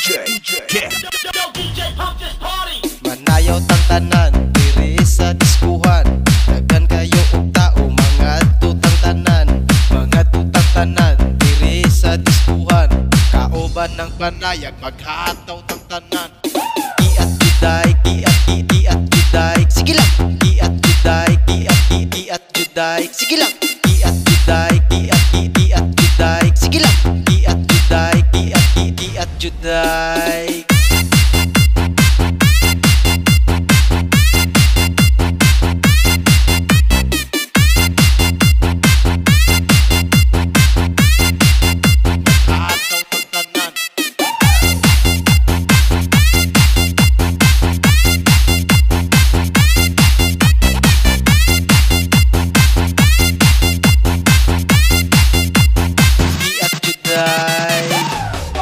Yeah. Manayaw tang tanan, diri sa diskuhan. Daghan kayo og tao, mga tutang tanan. Mga tutang tanan, diri sa diskuhan. Kauban ng panayag, maghataw tang tanan. Kiat juday, kiat juday. Sige lang, kiat juday, kiat juday. Sige lang, kiat juday, kiat juday. Sige lang, kiat juday, kiat juday.